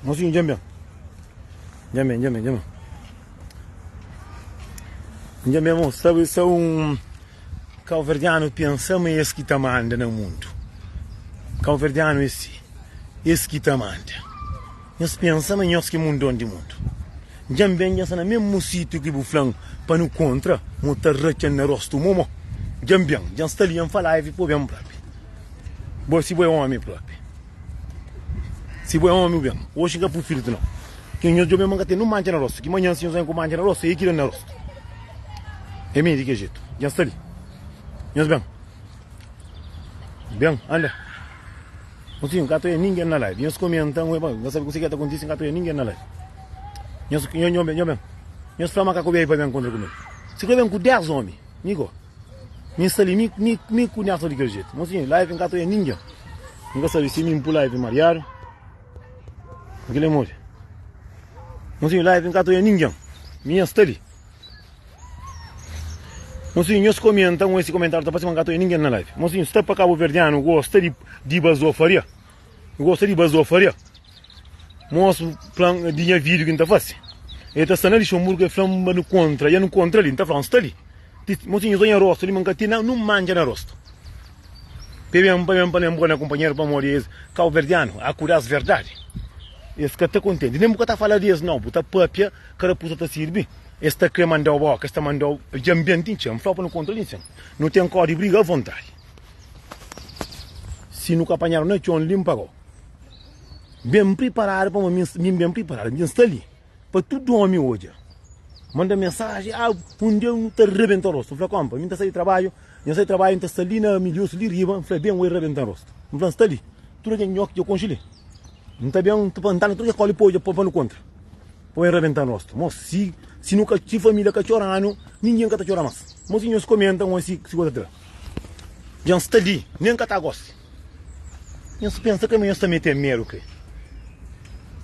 Mocinho, Njambe. Njambe. Njambe, irmão, sabe, são calverdiano pensamos esse que manda no mundo. Calverdiano esse que manda. Nós pensamos em que mundo onde mundo. Njambe, já na mesmo sítio que buflang para no contra, muita recha na rosto momo. Njambe, já está ali em falar e por bem próprio. Boa se boa homem próprio. Se boa homem bem, hoje que por filho não. Que nós jogamos manga tem no mancha na rosto, que manhã se nós vamos com mancha na rosto e que na rosto. É meio de que jeito. Já está ali. Nós bem. Bem, olha. Não sei, gato é ninguém na live. Nós comentamos, não sabe o que está acontecendo, gato é ninguém na live. Nós bem. Nós falamos que a coisa vai bem contra comigo. Se eu bem com 10 homens, Nico. Me está ali, me conhece de que jeito. Não sei, live em gato é ninguém. Não sabe se me pular live Mariano. Aquele amor. Não sei, live em gato é ninguém. Me está ali. Mocinho, nós comentamos esse comentário, está passando gato e ninguém na live. Mocinho, está para Cabo Verdeano, gosta de basofaria. Gosta de basofaria. Mostra plan de vídeo que está fazendo. E está sendo ali, chamurga, flama no contra, e no contra ali, está falando, está ali. Mocinho, zonha rosto, ele manca, não manja na rosto. Pebem para companheiro para morrer, Cabo Verdeano, a curar as verdades. Esse que está contente. Nem porque está falando disso, não, porque está papia, cara, puta está servir. Esta que mandou boca, esta mandou ambiente, fala para no controle, não tem cor de briga à vontade. Se nunca apanharam, não tinha um limpo. Bem preparado para mim, bem preparado, bem está ali. Para tudo homem hoje. Manda mensagem, dia eu te arrebentar o rosto. Fala, compa, eu saí de trabalho, está ali na milhão, ali riba, falei, bem, eu arrebentar o rosto. Fala, está ali. Tudo que eu congelei. Não está bem, tudo que colhe pode, para no contra. Para arrebentar o rosto. Mas se nunca tive família que chorando, ninguém que está chorando mais. Mas eles comentam se gosta. Já está ali, nem que está gosto. Eles pensam que amanhã está metendo medo.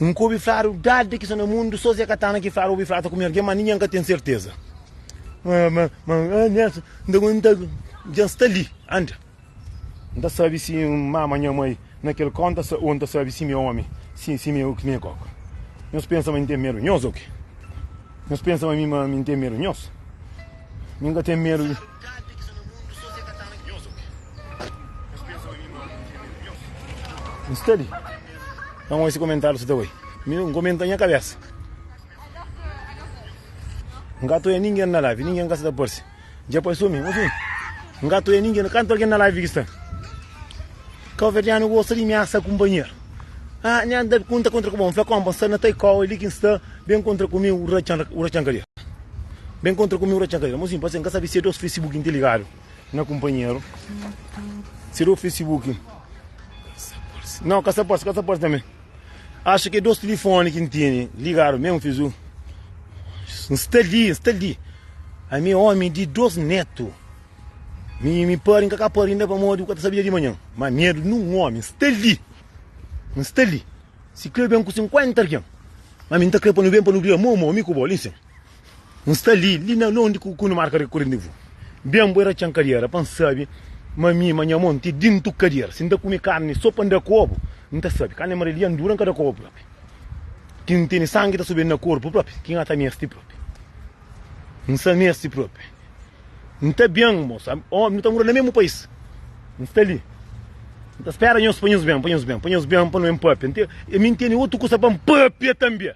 Um couve flaro, dade que está no mundo, só se catana que flaro, ouve flaro está comendo, mas ninguém que tem certeza. Já está ali, anda. Não sabe se minha mãe, naquele conta, onde sabe se meu homem, se meu coco. Nós pensamos em ter medo, nós o quê? Nós pensamos em ter medo, nós. Ninguém tem medo. Está ali. Então esse comentário se dá aí. Um comentário na minha cabeça. Um gato é ninguém na live, ninguém gosta da porça. Já pode sumir, um gato é ninguém, canto alguém na live que está. Calverdiano gosta de ameaçar companheiro. Não dá conta contra como foi como você não tem qual ele que está bem contra comigo o rachancaria. Bem contra comigo o rachancaria. Mas sim, passei em casa se o Facebook interligado na companheiro. Se o Facebook. Não, caça porta também. Acho que 2 telefones que tem ligaram mesmo fiz o. Está ali. A minha homem de 2 netos. Me parem que a ainda para morrer o que sabia de manhã. Mas medo num homem, está ali. Não está ali. Se crê bem com 50 aqui. Mas me está crepando bem para não vir momo, me cubo, listen. Não está ali não onde com marca de correndo. Bem boa chancaria, para sabe. Mas minha monte dentro cadeira. Se não comer carne, só para andar cobo. Não está sabe. Carne amarela dura cada cobo próprio. Quem tem sangue está subindo no corpo próprio. Quem está mestre próprio. Não está mestre próprio. Não está bem, moça. Não está morando no mesmo país. Não está ali. Então espera, nós põe os bem para não empapar. E me tem outro coisa para empapar também.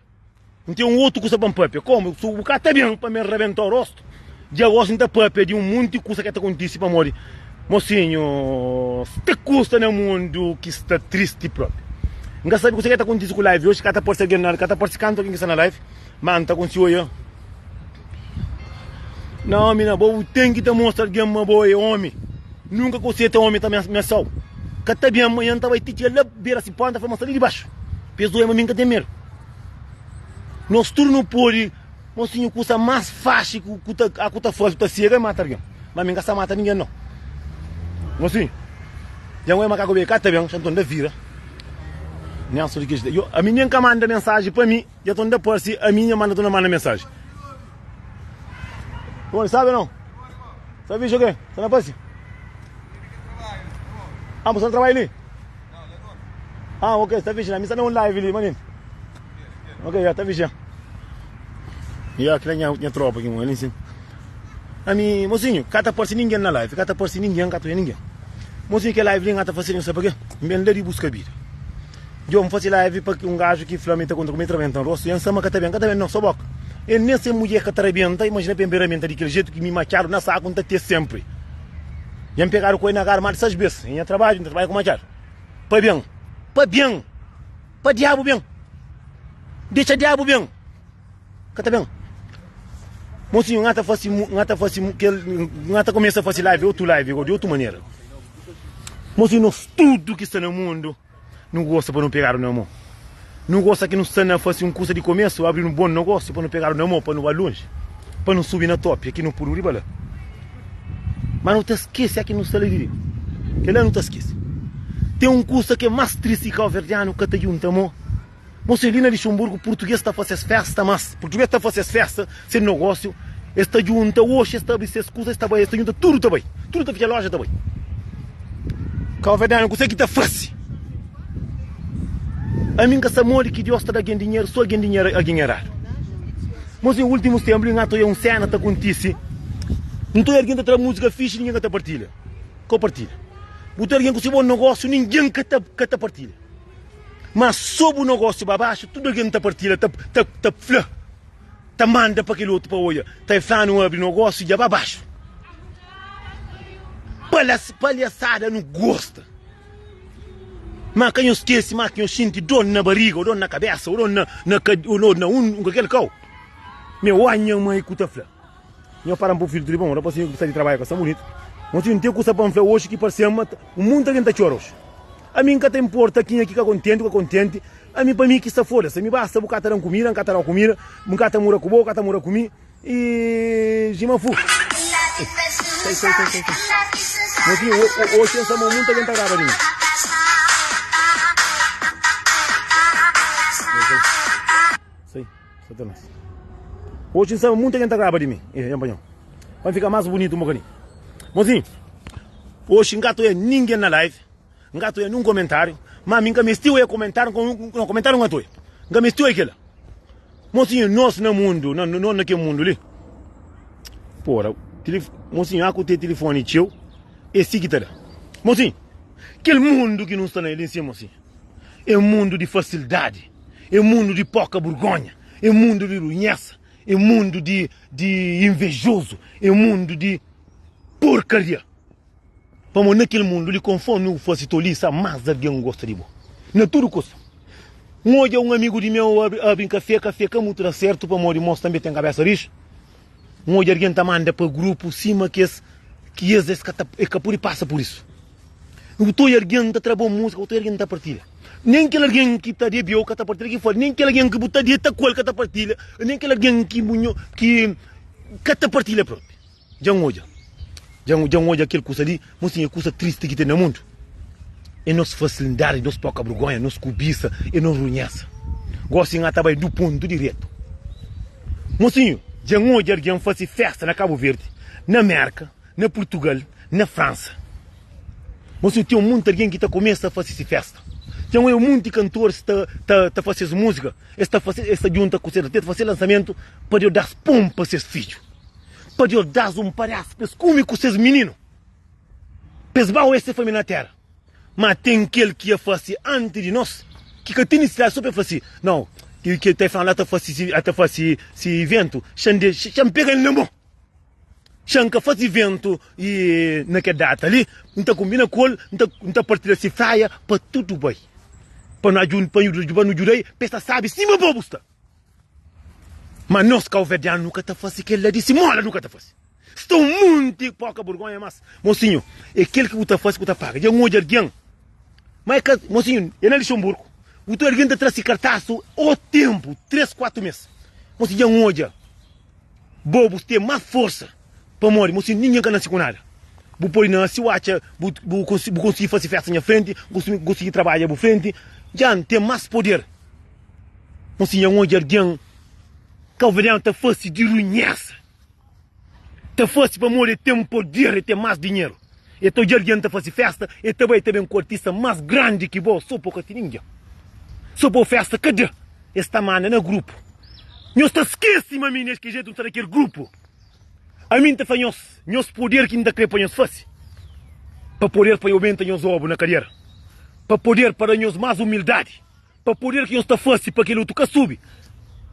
Não tem outro coisa para empapar. Como? Se o cara está bem para me arrebentar o rosto. Já gosto de empapar de monte de coisa que está acontecendo para morrer. Mocinho, te custa no mundo que está triste próprio. Não sabe o que está acontecendo com a live hoje, que está por seguir nada, que está por canto aqui que está na live. Mas está acontecendo hoje. Não, mina boa, tem que te mostrar que é uma boa homem. Nunca consigo homem também minha sal. Que está bem amanhã, estava aí, titia, lá, beira se ponta, foi mostrar ali de baixo. Peso é uma que tem medo. Nós turno pode, mocinho, custa mais fácil que a cuta forte, que cega e mata alguém. Mas ninguém está mata ninguém não. Mocinho, já não é macaco bem, cá está bem, já estou na vira. Não sou de que a minha que manda mensagem para mim, já estou na porta, a minha manda mensagem. Bom, sabe não? Sabe isso o quê? Está na porta? Você não trabalha ali? Não, ok, está vindo, está um live ali, maninho. Ok, já tá vigiando. E aqui tinha tropa aqui, mano, ali em cima. A mim, mocinho, cata por si ninguém na live, cata por si ninguém, cata ninguém. Mocinho, que live nem cata fazendo, sabe por quê? Bem de busca vida. Eu faço live para um gajo que flamenta contra comigo trabalhando no rosto, e ansama cata bem, não, só boca. E nessa mulher que trabalha, imagina primeiramente daquele jeito que me maquiaram na saca, onde ter sempre. E me pegaram com ele na garma de 6 vezes, em trabalho com maquiar. Para bem, para diabo bem. Deixa diabo bem. Cata bem. Mocinho, ngata começa a fazer live, outro live, de outra maneira. Mocinho, nós tudo que está no mundo, não gosta para não pegar o meu mão. Não gosta que não está a fazer curso de começo, abrir um bom negócio para não pegar o meu mão, para não ir longe, para não subir na top, aqui no puro riba. Mas não te esquece aqui no salário, que lá não te esquece. Tem um curso que é mais triste que o verdiano que te junta, amor. Mocelina de Luxemburgo, português está fazendo festa, mas português está fazendo festa, sem negócio, está junta hoje, está abrindo escusa, está junta tudo também, tudo está fazendo loja também. Calverdano, consegue que está fácil. A mim que essa morre que Deus está dando dinheiro, só ganha dinheiro a ganhar. Mas em últimos tempos, eu estou em cena, está acontecendo. Não estou erguendo outra música fixe, ninguém que está partilha. Compartilha. Não estou erguendo um negócio, ninguém que está partilha. Mas sob o negócio para baixo, tudo alguém está partilha, está manda para aquele outro para olhar, está falando abrir negócio e já para baixo. Palhaçada não gosta. Mas quem eu esquece, mas quem eu sinto dor na barriga, ou dor na cabeça, ou dor na aquele cão. Meu anho, mãe, cuta flá. Eu paro um pouco filho de bom, não posso ir de trabalho com essa bonita. Mas não tem coisa para me hoje que parece um mundo de gente chora hoje. A mim que tem porta aqui que contente. A mim para mim que está fora, se me basta o catarão comida, um catarão comida, um catamura com boca, catamura comi e jimafu. Sei. Mas hoje essa muita gente acaba de mim. Sei, satanás. Hoje essa muita gente acaba de mim. Vai ficar mais bonito um bocadinho. Mozinho, hoje engato é ninguém na live. Ngato é num comentário, mas minha mestiu é comentário com comentário ngato é. Nga mestiu é aquela. Mocinho, nós no mundo, não naquele mundo ali. Porra, mocinho, aku tem telefone teu, e seguida. Mocinho, aquele mundo que não está ali em cima, mocinho. É um mundo de facilidade, é um mundo de pouca vergonha, é um mundo de runhaça, é um mundo de invejoso, é um mundo de porcaria. Vamos naquele mundo, ele conforme não fosse toliça, mas alguém gosta de bom. Não é tudo coisa. Hoje um amigo de meu abre café que muito dá certo, para morrer, moço também tem cabeça rixa. Hoje alguém está manda para o grupo, cima que capuri passa por isso. Eu estou alguém está trabalhando música, eu estou alguém está partilha. Nem que alguém que está de bio que está partilha aqui fora, nem que alguém que está de tacol que está partilha, nem que alguém que está partilha próprio. Já hoje. Já hoje aquele curso ali, mas é coisa triste que tem no mundo. É nossa facilidade, nossa pouca vergonha, nossa cobiça, é nossa runhaça. Gosto de trabalhar do ponto direto. Mocinho, já hoje alguém faz festa na Cabo Verde, na América, na Portugal, na França. Mocinho, tem muito alguém que começa a fazer festa. Tem um monte de cantores que está fazendo música, está junta com você, está fazendo lançamento para eu dar pompa para seus filhos. Para eu dar palhaço para com esses meninos. Pesbal essa família na terra. Mas tem aquele que ia fazer antes de nós, que tem necessidade só para fazer. Não, que está falando até fazer esse evento, chama pega ele na mão. Chama fazer evento e naquela data ali, não combina com ele, não partilha se fraia, para tudo bem. Para não ajudar, pensa sabe, cima bobusta. Mas nós calverdianos nunca está fazendo aquele de mola nunca está fazendo. Estou muito pouca vergonha, mas mocinho, é aquele que você faz que você paga. Já um hoje alguém. Mas mocinho, é na Luxemburgo. O teu alguém está trazendo cartaz o tempo, 3, 4 meses. Mocinho, já um hoje. Bobos tem mais força para morrer. Mocinho, ninguém quer nascer com nada. Vou pôr na siwacha, vou conseguir fazer festa na frente, vou conseguir trabalhar na frente. Já tem mais poder. Mocinho, já um hoje alguém. Calveriano está fácil de runhaça. Está fácil para morrer, tem poder e tem mais dinheiro. E estou de alguém está fazendo festa, e também tem um cortista mais grande que vou, só para ninguém. Só para festa, cadê? esta mana no grupo. Nós está esquecendo a mim nesse jeito de aquele grupo. A mim te fanhos, nós poder que ainda quer para nós fácil. Para poder para aumentar nós obras na carreira. Para poder para nós mais humildade. Para poder que nós está fácil para que ele toca subir.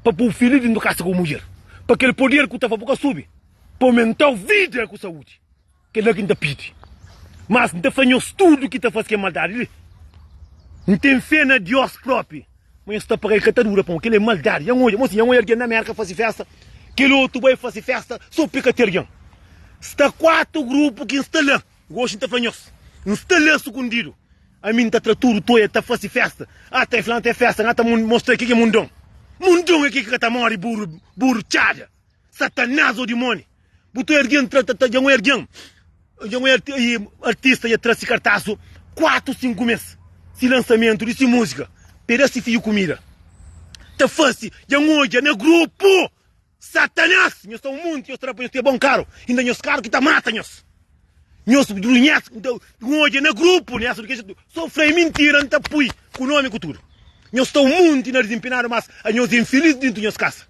Para o filho de não caça com mulher. Para aquele poder que está para subir. Para aumentar a vida com saúde. Que ele ainda pede. Mas não fanhos tudo que está fazendo que é maldade. Não tem fé na Deus próprio. Mas está para a catadura, para aquele é maldade. E agora que na América faz festa. Que outro vai fazer festa, só picaterian. Está 4 grupos que estão lá. Gosto de fanhos. Não está lá escondido. A mim está tratando toda, está fazendo festa. Está falando de festa, está mostrando que é mundão. Mundão é que está morre burro tchada. Satanás ou demônio. Botou erguendo, já um erguendo. Já um artista e trouxe cartaço 4, 5 meses. Se lançamento, de música. Pedaço fio comida. Está fácil, já hoje no grupo. Satanás, nós estamos muito, nós trabalhamos, é bom caro. Ainda nós caro que está mata nós. Nós conhecemos, hoje no grupo, nós sofremos mentira, não está pui, com o nome e com tudo. Nós estamos muito na desempenhar, mas nós infelizes dentro de nossa casa.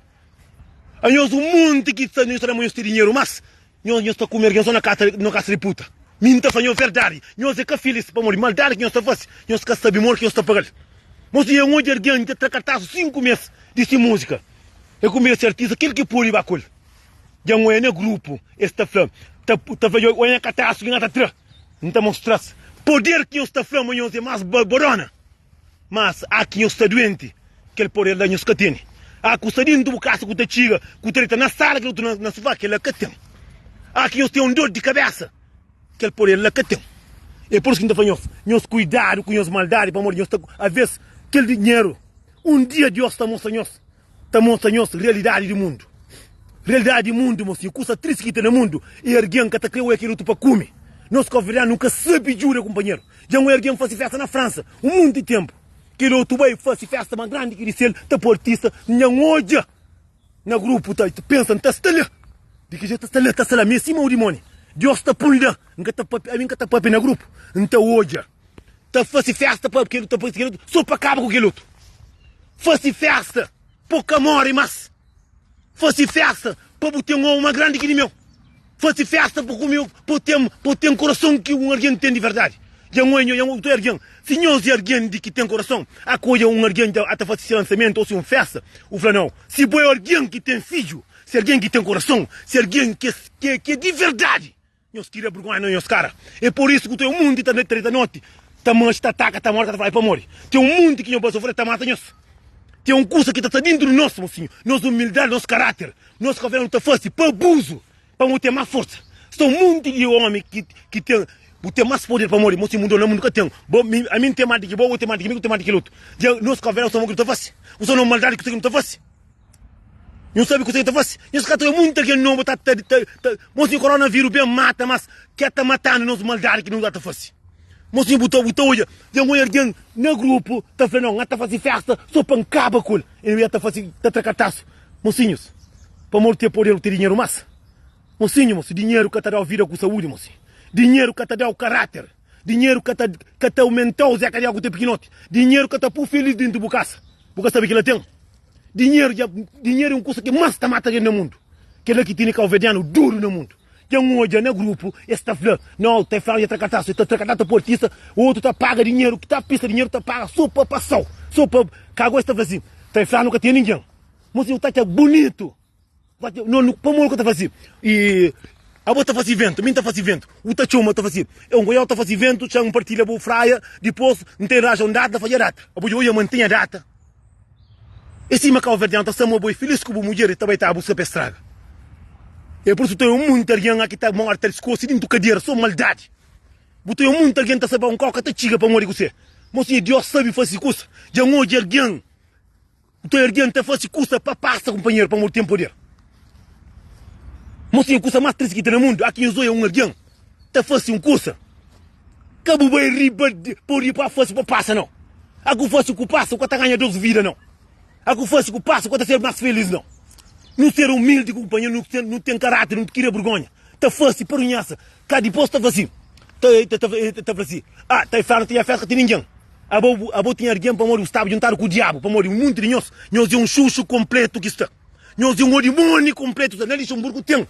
Nós um monte que nós temos dinheiro, mas nós estamos comendo só na casa de puta. Minta foi a verdade. Nós é que feliz para morrer, maldade que nós estamos fazendo. Nós que sabemos que nós estamos pagando. Mas eu hoje alguém te tratar 5 meses de música. Eu comi esse artista, aquele que pôr e bacol. Já não é no grupo, esta flama. Tá vendo, olha a catástrofe que não está atrás. Não está mostrando. Poder que nós está flama, nós é mais barbarona. Mas aqui nós está doente. Aquele poder da nós que tem. Aqui nós está dentro do caso que está chiga, que está na sala, que está na sofá, que ele que tem. Aqui nós temos dor de cabeça. Aquele poder lá que tem. É por isso que nós cuidado com as maldades, para morrer. Nós às vezes, aquele dinheiro, um dia Deus está mostrando nós. Está mostrando a realidade do mundo. Realidade do mundo, mocinho. Coisa triste que tem no mundo. E alguém que está criando aquilo para comer. Nós governar nunca sabe jura, companheiro. Já um alguém faz festa na França. Um monte de tempo. Que o outro vai fazer festa mais grande que ele está por artista. Não hoje. No grupo, tá pensa, está lá. De que jeito está lá, mesmo cima o demônio. Deus está punindo. A mim que está papi no grupo. Então hoje. Está fazendo festa para aquele outro. Só para acabar com aquele outro. Faz festa. Pouca morre, mas faz festa para botar uma grande que meu. Faz festa para ter um coração que um alguém tem de verdade. Já um alguém. Se nós é alguém de que tem coração, acolha um alguém até fazer lançamento ou se uma festa, o fala não. Se é alguém que tem filho, se é alguém que tem coração, se é alguém que é de verdade, nós queremos vergonha nos caras. É por isso que tem um mundo que está na noite, está mancha, está ataca, está morta, está para morrer. Tem um mundo que não pode sofrer, está mata nós. Tem um curso que está dentro do nosso, mocinho. Nossa humildade, nosso caráter. Nosso governo está fácil para abuso. Para ter mais força. São um monte de homens que tem mais poder para morrer. Mocinho, mundo não nunca tem. A mim tem mais de que bom, tem mais de que tem mais de que luto. Nosso governo está fácil. Você não maldade que você não está fácil. Não sabe o que você está fácil. Nós cá tem muita gente não está. Mocinho, o coronavírus bem mata, mas que está matando nossa maldade que não está fácil. Mocinho botou hoje, já um alguém no grupo, está falando, não, está fazendo festa, só para acabar com ele. Ele está fazendo, está tracataço. Mocinhos, para morrer poder ter dinheiro massa. Mocinho, dinheiro que está dando vida com saúde, mocinho. Dinheiro que está dando caráter. Dinheiro que está aumentando o Zé Cariago com o pequenote. Dinheiro que está por feliz dentro do bucaça. Porque sabe que ele tem. Dinheiro é uma coisa que mais está matando no mundo. Que ele que tem que alvediano duro no mundo. Tem um hoje no grupo, está falando, não, está falando de tracataço, está tracatando por artista, o outro está paga dinheiro, que está pista dinheiro, está paga só para passar, só para cagou está fazendo. Está falando nunca tem ninguém. Mas o está bonito. Não, para o que está fazendo. E a outra está fazendo vento, a mim está fazendo vento. O está chuma está fazendo. Um goião está fazendo vento, já um partilha boa fraia, depois não tem raja um data, fazer data. A boia mantém a data. E cima cá o verdeão está sendo uma boa feliz com a mulher e também está a buscar para a estrada. É por isso que tem muito alguém aqui que está morto, escoço dentro do cadeira, só maldade. Tem muito alguém que está sabendo um coca, está chiga para morrer com você. Mas Deus sabe fazer coisa. Já não é alguém. Tem alguém que está fazendo coisa para passar, companheiro, para morrer poder. Mas a coisa mais triste que tem no mundo, aqui eu sou alguém. Está fazendo coisa. Cabo vai riba por ir para fazer para passar, não. Aqui faz o que passa, o que está ganhando 12 vidas, não. Aqui faz o que passa, o que está sendo mais feliz, não. Não ser humilde, companheiro, não tem caráter, não te queria vergonha. Está fácil, parunhaça. Cá depois está assim. Está assim. Está falando que a festa tem ninguém. abo tinha alguém para morrer, estava juntado com o diabo, para morrer um monte de nós é um chuchu completo que está. Nós é um orimone completo, na Luxemburgo tem.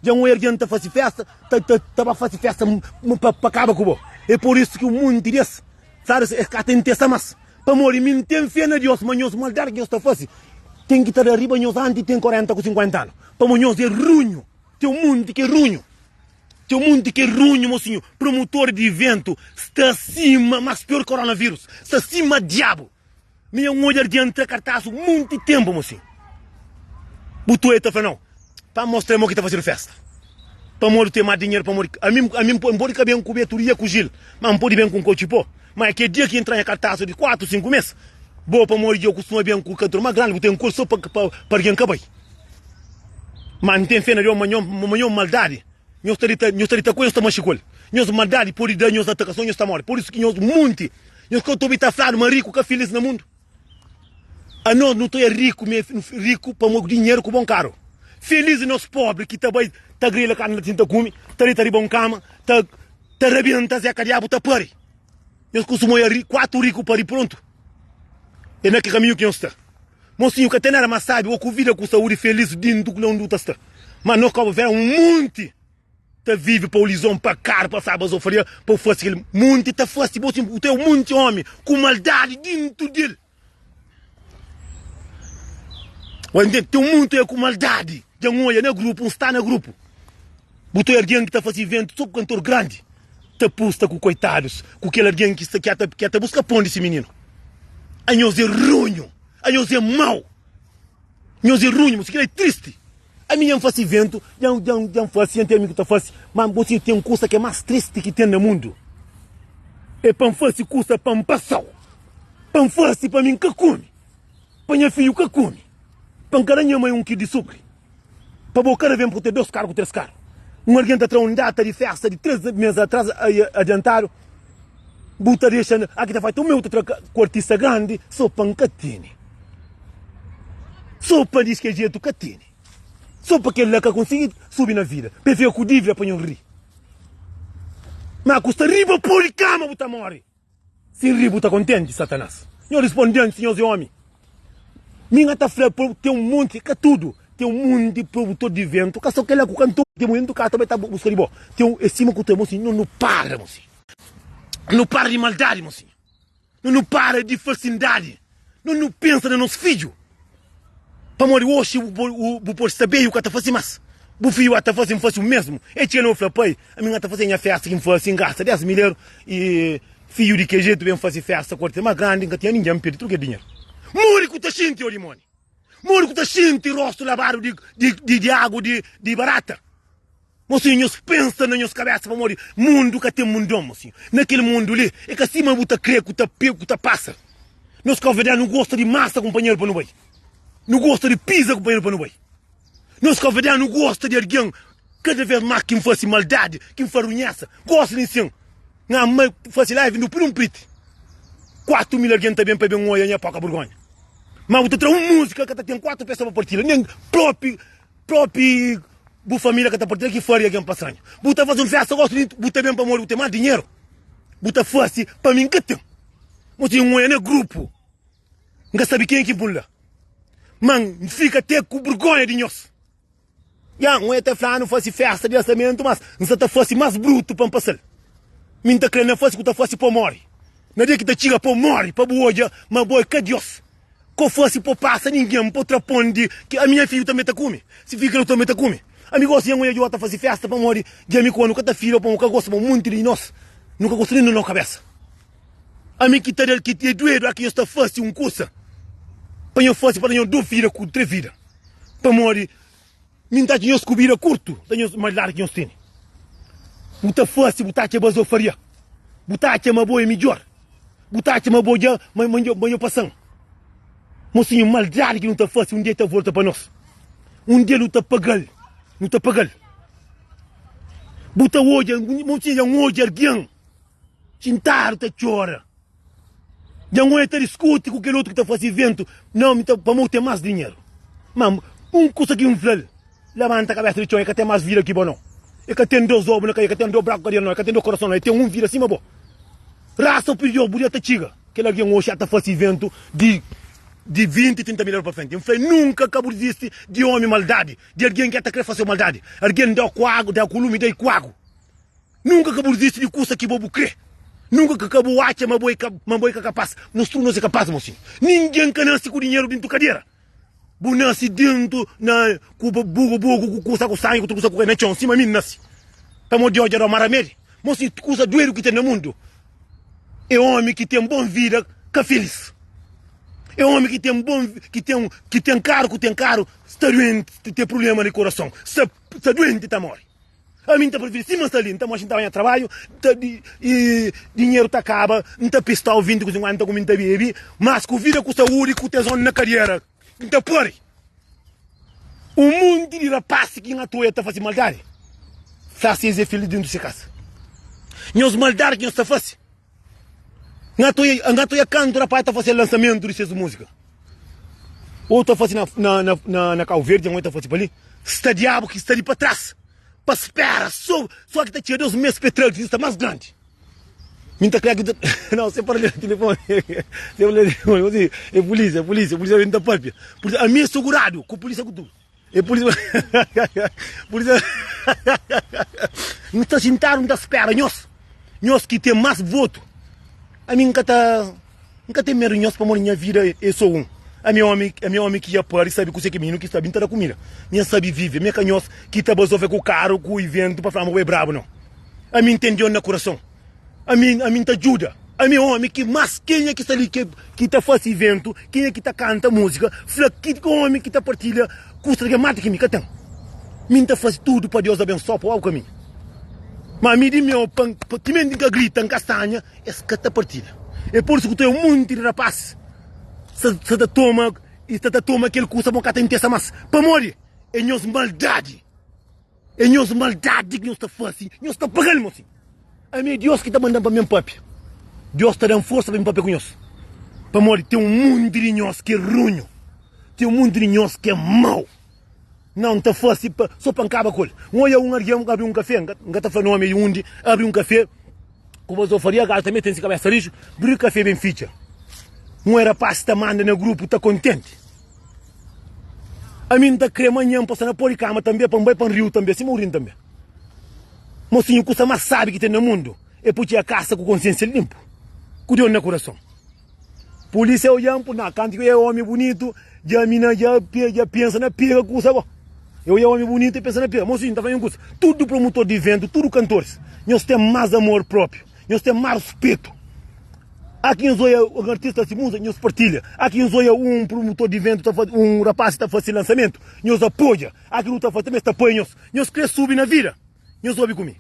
Já um alguém está fazendo festa, está fazendo festa para acabar com o. É por isso que o mundo desse, sabe, é que tem essa massa. Para morrer, não tem fé na Deus, mas nós maldade que nós está fazendo. Tem que estar arriba, nós antes tem 40 com 50 anos. Para nós é runho, tem um mundo que é runho. Tem um mundo que é runho, mocinho. Promotor de evento está acima, mas pior coronavírus. Está acima diabo. Minha mulher de entrar cartaz muito tempo, mocinho. Botou eta falou, não. Para mostrar que está fazendo festa. Para morrer ter mais dinheiro para morrer. A mim pode caber uma coberturia com o Gil. Mas não pode bem com o Cochipó. Mas que dia que entrar em cartaz de 4, 5 meses. Boa para morrer, eu costumo bem com o cantor mais grande. Tem um curso para alguém acabar. Mas não tem fé na Deus, amanhã maldade. Nós estamos com esta machicol. Nós maldade por dar nós atacação, nós estamos mortos. Por isso que nós monte. Nós que estou a falar, mas rico que é feliz no mundo. A nós não estou rico para morrer dinheiro com bom caro. Feliz nós pobres que também tá grila carne de tinta come, tá ali bom cama, tá rebenta Zé Cariabo, tá pare. Nós costumamos ir 4 ricos para ir pronto. É naquele caminho que nós está. Mocinho, que até não era mais sabe, ou com vida com saúde feliz dentro do que não está. Mas nós como ver um monte. Tá vive para o lisão, para caro, para saber as ofertas, para fazer aquele monte, tá fácil, o teu monte homem, com maldade dentro dele. Tem um monte com maldade. Já um olha no grupo, um está no grupo. Botou alguém que está fazendo evento, só com cantor grande. Tá posta com coitados, com aquele alguém que está busca pão desse menino. Aí nós é runho, aí nós é mau. Nós é runho, mas aquilo é triste. A minha faz evento, já faz, tem amigo que faz, mas você tem um curso que é mais triste que tem no mundo. É para fazer curso para me passar. Para fazer para mim que come. Para minha filha que come. Para encarar mãe um quilo de sucre. Para o cara vem por ter 2 carros, 3 carros. Um alguém está trazendo data de festa de 3 meses atrás, adiantado. Buta deixando, aqui está feito o meu cortiça grande, só para um catine. Só para dizer que é jeito catine. Só para que ele nunca consiga subir na vida. Prefiro que o dívida para não rir. Mas custa riba por cama, buta morre. Se rir, buta contente, Satanás. Não respondendo, senhores e homens. Minha está falando, tem um monte, que tudo. Tem um monte de produtor de evento. Que só que ele cantor, tem um do cara também está buscando bom. Tem um cima que o teu mocinho não para, mocinho. Não para de maldade, mocinho. Não para de falsidade. Não pensa no nosso filho. Para morrer hoje, o por saber o que está fazendo mais. O filho está fazendo o mesmo. E tinha não flapei. A minha está fazendo a festa que foi assim, gasta 10 mil euros. E filho de que jeito vem fazer festa, corte mais grande, que tinha ninguém perder tudo que é dinheiro. Morre com o tachinho, limone. Morre com o tachinho, rosto lavado de água, de barata. Mocinho, nós pensa na nossa cabeça para morrer. Mundo que tem mundão, mocinho. Naquele mundo ali, é que acima você crê que você passa. Nós convidamos não gosta de massa, companheiro, para não vai. Não gosta de pizza, companheiro, para não vai. Nós convidamos não gosta de alguém cada vez mais que me faça maldade, que me farunhaça. Gosta de sim. Não, mas faz live no por um prite. 4 mil alguém também para ver um olho em pouca vergonha. Mas você traz uma música que tem 4 pessoas para partilhar. Nem próprio boa família que está partilhando que faria alguém passando. Você faz uma festa, gosta de você bem para morrer, você mais dinheiro. Você faz para mim que tem. Você um olho no grupo. Não sabe quem é que pula. Mas fica até com vergonha de nós. Já, um até falando, faz festa de lançamento, mas você está fazendo mais bruto para passar. Minha está querendo fazer que você faz para morrer. Não é que te chega para morrer, para boa, mas boa que Deus. Que fosse para passar ninguém, para traponde, que a minha filha também está comendo. Se fica eu também está comendo. Amigo, assim, eu estou fazendo festa para morrer, de amigo, nunca está filho, para nunca gosta muito de nós. Nunca gosta de na cabeça. Amigo, que é doido, aqui eu estou fazendo um curso. Para eu fazer, para eu 2 filhos com 3 vidas. Para morrer, minha tá tinha escobira curto, tenho mais largo que eu tenho. Buta fácil, buta que bazo faria. Buta que uma boa melhor. Buta que uma boa, mas passando. Mocinho, maldade que não está fácil, um dia está volta para nós. Um dia não está pagando. Não está pagando. Buta hoje, mocinho, hoje alguém. Cintar, está chora. Já não é que discute com aquele outro que está fazendo evento. Não, para não ter mais dinheiro. Mas, coisa que flel. Levanta a cabeça de chão, é que tem mais vida aqui, bom não. É que tem 2 ovos, é que tem 2 bracos, é que tem 2 corações, é que tem um vira acima, bom. Raça pediu, podia ter chiga. que alguém hoje até faz evento de 20, 30 mil euros para frente. Eu falei, nunca acabou de existir de homem maldade, de alguém que até quer fazer maldade. Alguém deu coago, deu colume, deu coago. Nunca acabou de existir de curso que bobo crê. Nunca que acabou a arte, mas boi capaz. Nós não é capaz, mocinho. Ninguém que nasce com dinheiro dentro da cadeira. Bu nasce dentro, com bugo, com sangue, com sangue, na chão, cima, mim nasce. Estamos de hoje a maramere. Mocinho, coisa doero que tem no mundo. É homem que tem boa vida, que é feliz. É homem que tem bom, que tem caro, está doente, tem problema no coração. Está doente, está morre. A mim está preferindo, se está ali, então a gente está em trabalho, dinheiro está acaba, não está pistol 20, 50, como está bebe, mas com vida, com saúde, com tesão na carreira, não está por. O mundo de rapaz que na tua está fazendo maldade. Faça esse filho dentro de casa. E os maldades que não está fazendo. Nga toya canto rapaz está fazendo lançamento de sua música. Ou está fazendo na Cabo Verde, ou está fazendo ali. Está diabo que está ali para trás. Para espera, só que está tirando os meus petróleo, que está mais grande. Minta creio que não, você para ler o telefone. Você para ler o telefone, é polícia vem da pálpia. A minha é segurado, com polícia com tudo. É polícia. Polícia. Não está sentado, não está espera, nós que tem mais voto. A mim nunca tem medo nós para morrer minha vida, eu sou um. A minha homem que ia para sabe que menino que sabe entrar comida. Nem sabe viver, minha canhos que está resolver com o carro, com o evento para falar é brabo não. A mim entendeu no coração. A mim te ajuda. A minha homem que mais quem é que está ali que está faz evento, quem é que está canta música, que homem que está partilha, custa que mata que me tem. Mim te faz tudo para Deus abençoar para o caminho. Mas me diz meu pão, que me diga grita em castanha, é que está partida. É por isso que tu é um monte de rapaz. Se te toma aquele curso, a boca tem que ter mas para morrer. É nossa maldade. É nossa maldade que nós está fazendo. Nós está pagando, mocinho. É meu Deus que está mandando para mim papi. Deus está dando força para mim papi com nós. Para morrer, tem um mundo de nós que é ruim. Tem um mundo de nós que é mau. Não está fácil só para acabar com ele. Um arguião abre um café, não está falando nome onde abre um café, como eu faria, gasta também tem esse cabeça lixo, abre o café bem ficha. Um era pasta manda no grupo, está contente. A mim está querendo amanhã, passando a pôr em cama também, para um bem para um rio também, se morrer também. Mocinho, que mais sabe que tem no mundo, é por ter a caça com consciência limpa, com Deus no coração. Polícia olhando, na canto que é homem bonito, já mina já pensa na pega, coisa boa. Eu ia homem bonito e pensa na pega. Mocinho, está fazendo coisa. Tudo promotor de evento, tudo cantores. Nós temos mais amor próprio. Nós temos mais respeito. Aqui nós olha um artista de música, nós partilha. Aqui nós olha um promotor de evento, um rapaz que está fazendo lançamento, nós apoia. Aqui não está fazendo, também está apoia nós. Nós queremos subir na vida. Nós ouvimos comigo.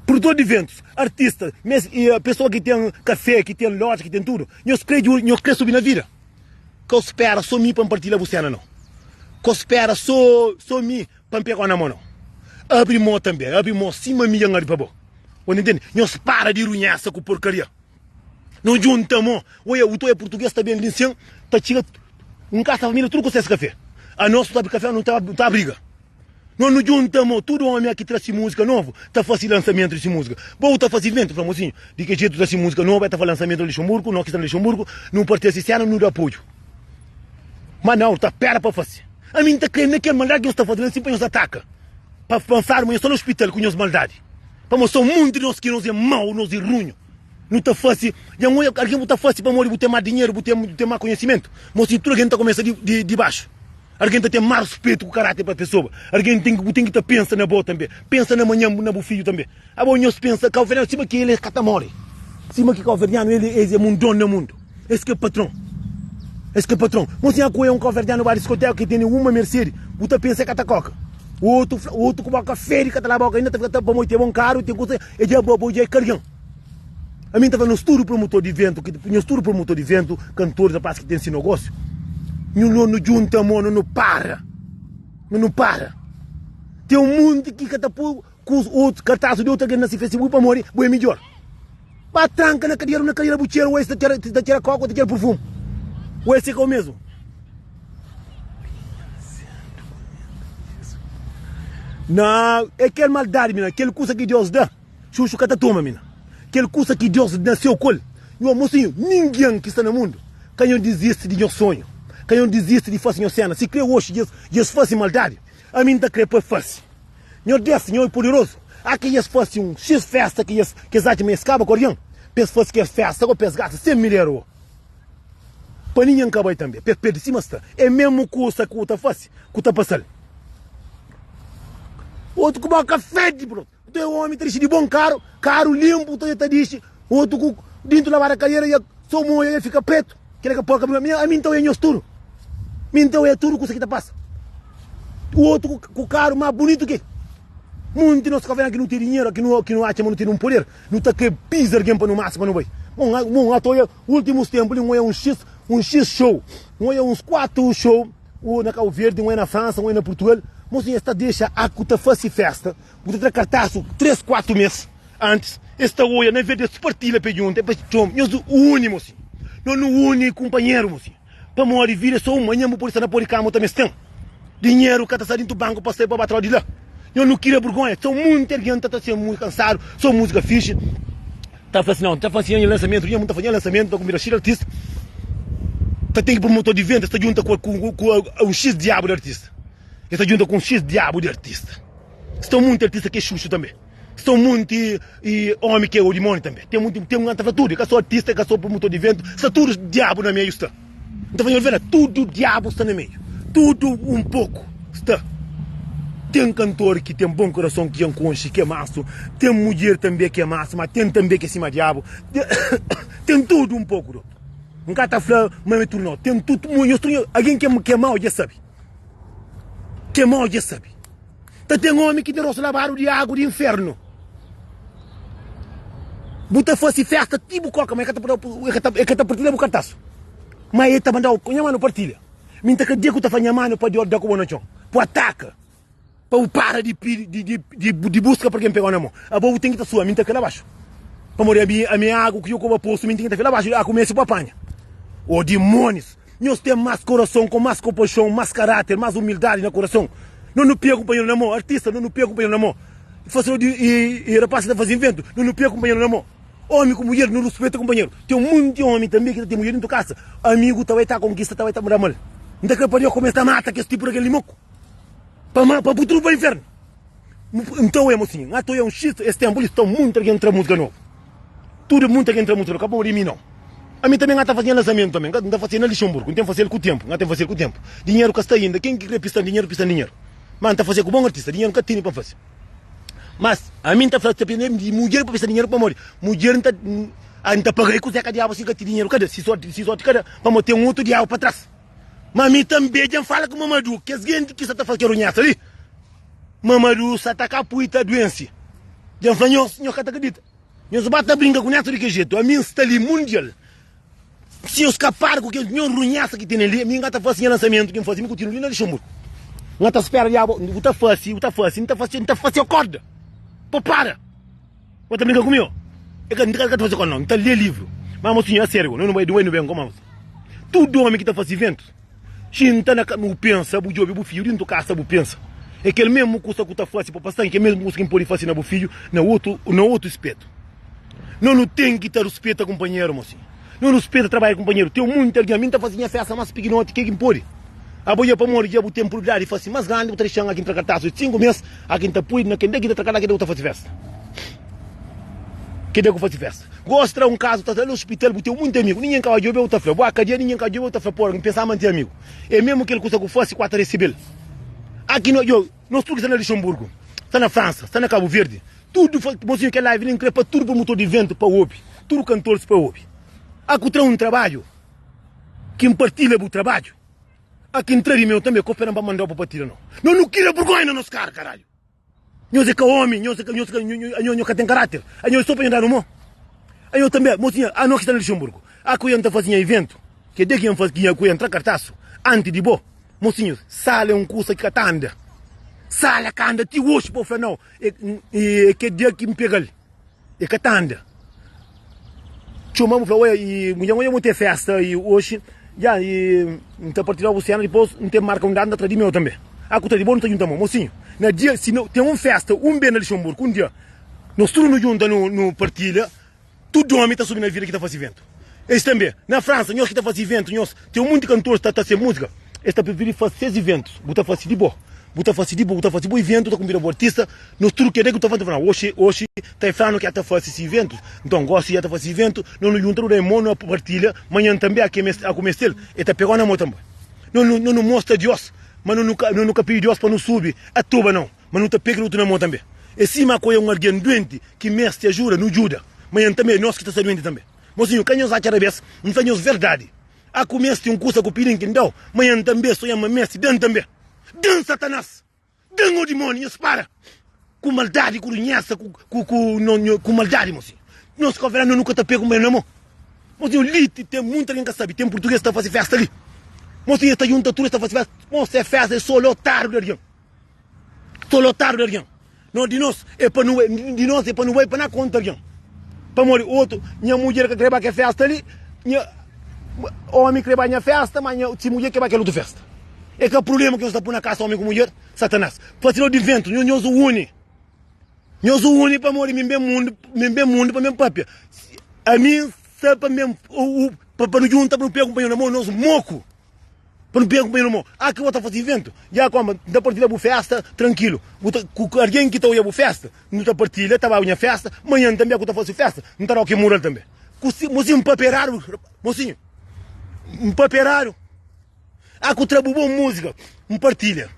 Produtor de eventos, artista, e a pessoa que tem café, que tem loja, que tem tudo. Nós queremos subir na vida. Que eu espero só mim para partilhar você não. Que eu espero só mim para pegar na mão não. Abre mão também, abre mão cima minha ngari para bom. Você entende? Nós para de runhaça com porcaria. Não juntamos. Olha, o teu é português também, licença, tá chega um casa família tudo com esse café. A nossa tá café não tá briga. Nós não juntamos, todo homem aqui traz música nova, está fazendo lançamento de música. Bom, está fazendo evento, famosinho. De que jeito traz música nova, está fazendo lançamento de Luxemburgo, nós que estamos em Luxemburgo, não pertence a não dá apoio. Mas não, está pera para fazer. A mim está crendo que a maldade que nós está fazendo, sempre nos ataca. Para pensar, mas só no hospital com as maldade. Para mostrar muito de nós que nós é mau, nós é ruim. Não está fácil. Já alguém está fácil para morrer, ter mais dinheiro, ter mais conhecimento. Mas se tudo alguém está começando de baixo. Alguém tem mais respeito com o caráter para a pessoa. Alguém tem que estar pensando na boa também. Pensa na manhã, na boa filho também. A boa nós pensa que o Verdiano, cima que ele é catamore. Cima que o Verdiano, ele é mundão no mundo. Esse que é patrão. Esse que é patrão. Mas se a coisa é um Verdiano vai discoteca que tem uma Mercedes, você pensa que é catacoca. O outro com a feira que está lá, ainda está para muito bom caro, tem coisa, é de boa, é cargão. A mim estava no estudo promotor de evento, cantores, rapaz que tem esse negócio. Não junta, mano, não para. Não para. Tem um mundo que está com os outros cartazes de outra que não se fez para morrer, é melhor. Para tranca na cadeira bucheira, ou esse da tira coca, ou da tira perfume. Ou esse é o mesmo. Não, é aquela maldade, mina, aquele coisa que Deus dá. Xuxu cata toma, mina. Aquele coisa que Deus dá seu colo. Meu mocinho, ninguém que está no mundo, que não desiste de meu sonho, que não desiste de fazer minha cena. Se crê hoje, eles fazem maldade, a mim está crê para fazer. Meu Deus, meu poderoso, aqui eles fazem X festa que eles acham que escapa correndo, pensa faz que é festa, agora pensa gasta 100 mil euros. Para ninguém acabar também, pensa de cima está, é mesmo coisa que está fácil, que está passando. Outro que boca fede, bro. Tem um homem triste de bom caro limpo, tu diz. Outro que dentro da baracadeira, só moia e fica preto. Que é pouca, a mim então é tudo. Então é tudo que isso aqui tá passa. O outro com o carro mais bonito que muito nós que vem aqui não tem dinheiro, que não acha, não tem um poder, não tá que pisa alguém para no máximo não vai. Bom, até últimos tempos, um é um X show, um é uns 4 show, um na Cabo Verde, um é na França, um é na Portugal. Moço, esta deixa a cuta fazer festa, cuta cartaz 3, 4 meses antes, esta hoje, na vez de partilha para junto, para chom, nós une, moço, nós não une companheiro, moço, para morrer vira só uma, manhã por isso na poricama também tem dinheiro que está saindo do banco para sair para bater de lá, eu não queria vergonha, sou muito erguente, está sendo muito cansado, sou música fixe, está fazendo lançamento, ia muito fazer lançamento, para comer a artista, tem que promotor de venda, está junto com o X diabo de artista. Está junto com um X diabo de artista. Estão muito artistas que é Xuxo também. Estão muito homem que é o demônio também. Tem um antava tudo. Que sou artista, que sou promotor de evento. Está tudo diabo na meio está. Então vai ver, tudo diabo está no meio. Tudo um pouco está. Tem cantor que tem bom coração, que é um conche, que é maço. Tem mulher também que é maço, mas tem também que é cima diabo. Tem tudo um pouco, doutor. Um cara está falando, mas não. Tem tudo. Alguém que é mau já sabe. Que mal já sabe. Tem um homem que tem rosto lavar de água de inferno. Buta fosse festa, tipo coca, mas é que está partilhando o cartaz. Mas ele está mandando o mano partilha. Minta que dia que está fazendo mano para dar com o nochão. Para ataca. Para o para de busca para quem pegou na mão. A boa tem que estar sua, minta que lá abaixo. Para morrer a minha água que eu como poço, minta que está lá abaixo, a comer para apanha. Ô demônios. Nós temos mais coração, com mais compaixão, mais caráter, mais humildade no coração. Não pega companheiro na mão, artista, não pega companheiro na mão. E rapaz que está fazendo evento, não pega companheiro na mão. Homem com mulher, não respeita companheiro. Tem um monte de homem também que tem mulher dentro de casa. Amigo, também está conquista, também está morar mal. Não tem que para começar a matar que esse tipo daquele moco. Para futuro para o inferno. Então é mocinho, é um X, esse tempo eles estão muito aqui entre a música nova. Tudo muito aqui entre a música nova, acabou de mim não. A mim também está fazendo lançamento também, não está fazendo na Luxemburgo, não tem que fazer com o tempo, não tem que fazer com o tempo. Dinheiro que está ainda, quem quer pistar dinheiro, pista dinheiro. Mas não está fazendo com bom artista, dinheiro que tem para fazer. Mas a mim está fazendo de mulher para pistar dinheiro para morrer. Mulher não está pagando com o Zeca Diabo, assim que tem dinheiro, cadê? Se só cada, para ter um outro diabo para trás. Mas a mim também já fala com o Mamadou, que as gente que está fazendo runhaça ali. Mamadou está capuita doença. Já falou, senhor que acredita. Nós bata brinca com neto de que jeito, a mim está ali mundial. Se eu escapar com aquele senhor runhaça que tem ali, a minha gata fazia lançamento, quem fazia, me continua ali na Luxemburgo. Gata espera, diabo, não está fácil, acorda. Pô, para. Você brinca comigo? É que não está fazendo não, está ler livro. Mas, mocinho, é sério, não vai bem como tudo homem que está fazendo evento. Se não está na cama, pensa, o jogo, o filho, dentro do casa, o pensa. É aquele mesmo custa que está fácil para passar, que é mesmo custa que pode fazer na filho, no outro espeto. Não tem que ter respeito a companheiro, mocinho. Não respeita trabalho companheiro. Tem muito alguém, a mim está fazendo a festa mais pequenote que pode. A boia para morrer, já tem probabilidade de fazer mais grande, o trechão aqui em cartaz, 5 meses, aqui está puido, quem daqui está trabalhando, aqui está fazer festa. Que daqui fazer festa. Gosta de um caso, está no hospital, tem muito amigo, ninguém quer ajudar o tafé, boa cadeia, ninguém quer ajudar o tafé, porra, pensar manter amigo. É mesmo que ele custa que fosse 4 recibel. Aqui nós estamos na Luxemburgo, está na França, está na Cabo Verde, tudo, mocinho, que é live, ele para tudo para motor de vento, para o tudo cantores para o há que um trabalho, que partilha o trabalho. Há que entrar em meu também, que operam para mandar para partilha, não. Não queira vergonha no nosso cara, caralho. Nós é que homem, nós que tem caráter. Nós estou para andar no mundo. Eu também, mocinha, a nós que está no Luxemburgo. Há que eu estou fazendo evento, que daqui eu faço que eu entrar cartaço, antes de bo. Mocinho, sale um curso que está anda. Sale que anda, te hoje para o final. E que dia que me pega ali. E que está anda. Chamamos para e mulher muito festa e hoje já e então partilhar o oceano depois não tem marca dado atrás de meu também. A cuta de bom não tem junto mocinho. Na dia se não tem uma festa bem na Luxemburgo um dia nós tudo no junta no partilha tudo homem está subindo na vida que está fazendo evento. Esse também. Na França, nós que está fazendo eventos, nós tem um monte de cantores que está a fazer música. Está a preferir fazer eventos. Está a fazer de boa. Está a fazer de boa, está a fazer bom evento, está a convidar o artista. Nos truques que está fazendo. Hoje está falando que está a fazer esse evento. Então, gosto de fazer evento. Não nos juntamos de mão, não partilha. Amanhã também a começar. Está pegando a mão também. Não mostra Deus. Mas não pede Deus para não subir. A tuba não. Mas não está pegando na mão também. E se uma coisa é um alguém doente que mestre ajuda, não ajuda. Amanhã também, nós que estamos doentes também. Mocinho, quem nos acha vez, não fazemos verdade. Há que mestre um curso que o pedem que não. Amanhã também, só chama mestre, dan também. Dan Satanás. Dan o demônio, para. Com maldade, com linhaça, com maldade, mocinho. Nós que o verão nunca está pego meio na mão. Mocinho, ali tem muita gente que sabe. Tem português que está fazendo festa ali. Mocinho, está junto a tudo, está fazendo festa. Mocinho, é festa, é só lotado de alguém. Só lotado de alguém. Não, de nós, é para não ir para na conta de alguém. Para morrer outro, minha mulher que quer que festa ali, homem que quer festa, mas se mulher quer que outra festa. É que é o problema que nós estamos na casa, homem com mulher, Satanás. Fazendo de vento, nós o une. Nós o une para morrer, meu mundo, para meu papi. A mim, para mesmo, para não juntar, para não pegar um companheiro na mão, nós moco. Para não pegar um companheiro na mão. Ah, que eu estou fazendo evento. Já como, da partida da festa, tranquilo. Alguém que está a festa, não está partilha, estava a minha festa, amanhã também que eu estou fazendo festa, não está o que morar também. Mocinho, um paperário, mocinho. Um paperário. Há que trabalho boa música, um partilha.